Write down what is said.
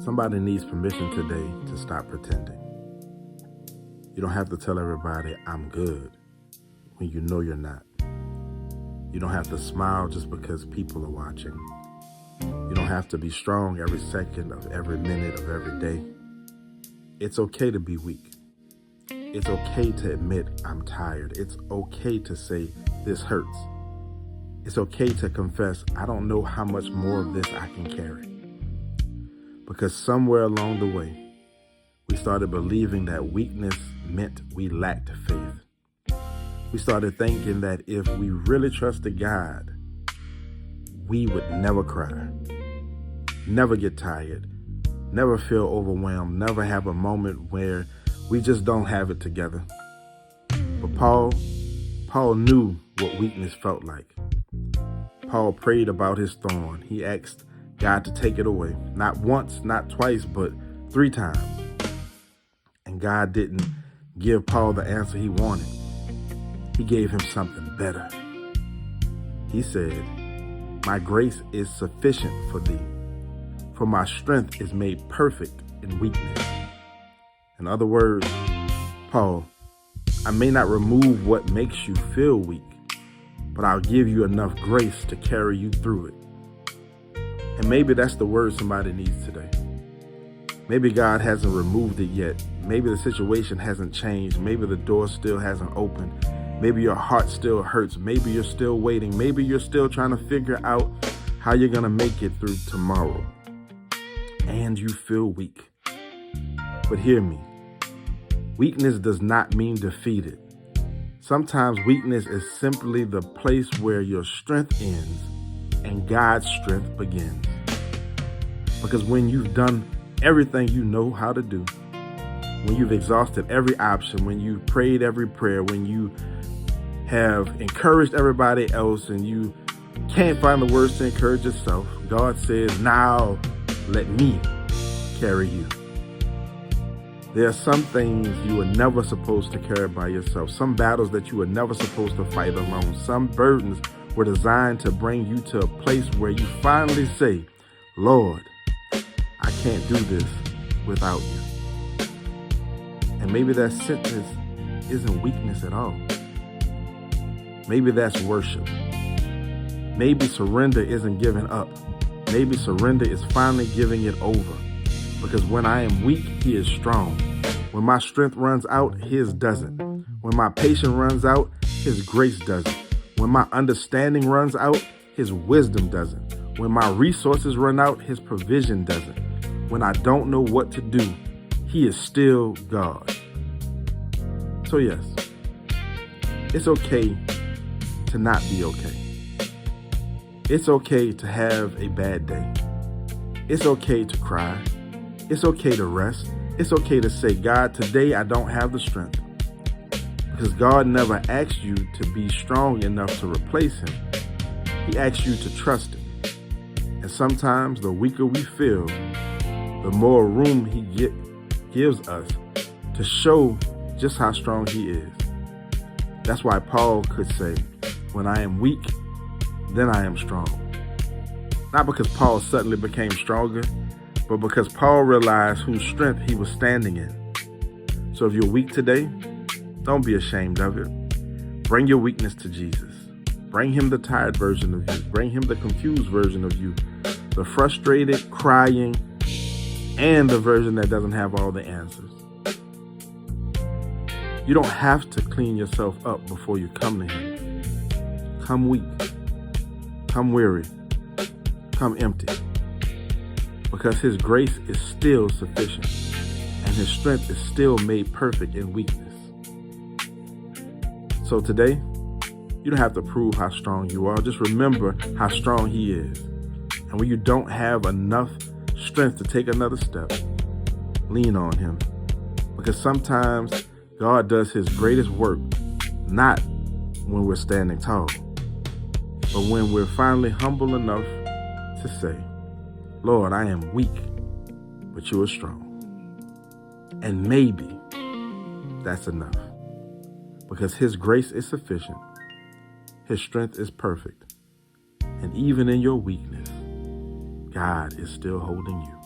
Somebody needs permission today to stop pretending. You don't have to tell everybody, I'm good, when you know you're not. You don't have to smile just because people are watching. You don't have to be strong every second of every minute of every day. It's okay to be weak. It's okay to admit I'm tired. It's okay to say this hurts. It's okay to confess I don't know how much more of this I can carry. Because somewhere along the way, we started believing that weakness meant we lacked faith. We started thinking that if we really trusted God, we would never cry, never get tired, never feel overwhelmed, never have a moment where we just don't have it together. But Paul knew what weakness felt like. Paul prayed about his thorn. He asked God to take it away. Not once, not twice, but 3 times. And God didn't give Paul the answer he wanted. He gave him something better. He said, my grace is sufficient for thee, for my strength is made perfect in weakness. In other words, Paul, I may not remove what makes you feel weak, but I'll give you enough grace to carry you through it. And maybe that's the word somebody needs today. Maybe God hasn't removed it yet. Maybe the situation hasn't changed. Maybe the door still hasn't opened. Maybe your heart still hurts. Maybe you're still waiting. Maybe you're still trying to figure out how you're going to make it through tomorrow. And you feel weak. But hear me. Weakness does not mean defeated. Sometimes weakness is simply the place where your strength ends and God's strength begins. Because when you've done everything you know how to do, when you've exhausted every option, when you've prayed every prayer, when you have encouraged everybody else and you can't find the words to encourage yourself, God says, now let me carry you. There are some things you were never supposed to carry by yourself, some battles that you were never supposed to fight alone, some burdens were designed to bring you to a place where you finally say, Lord, I can't do this without you. And maybe that sentence isn't weakness at all. Maybe that's worship. Maybe surrender isn't giving up. Maybe surrender is finally giving it over. Because when I am weak, he is strong. When my strength runs out, his doesn't. When my patience runs out, his grace doesn't. When my understanding runs out, his wisdom doesn't. When my resources run out, his provision doesn't. When I don't know what to do, he is still God. So yes, it's okay to not be okay. It's okay to have a bad day. It's okay to cry. It's okay to rest. It's okay to say, God, today I don't have the strength. Because God never asked you to be strong enough to replace him. He asked you to trust him. And sometimes the weaker we feel, the more room he gives us to show just how strong he is. That's why Paul could say, when I am weak, then I am strong. Not because Paul suddenly became stronger, but because Paul realized whose strength he was standing in. So if you're weak today, don't be ashamed of it. Bring your weakness to Jesus. Bring him the tired version of you. Bring him the confused version of you. The frustrated, crying, and the version that doesn't have all the answers. You don't have to clean yourself up before you come to him. Come weak. Come weary. Come empty. Because his grace is still sufficient and his strength is still made perfect in weakness. So today, you don't have to prove how strong you are. Just remember how strong he is. And when you don't have enough strength to take another step, lean on him. Because sometimes God does his greatest work not when we're standing tall, but when we're finally humble enough to say, Lord, I am weak, but you are strong. And maybe that's enough. Because his grace is sufficient. His strength is perfect. And even in your weakness, God is still holding you.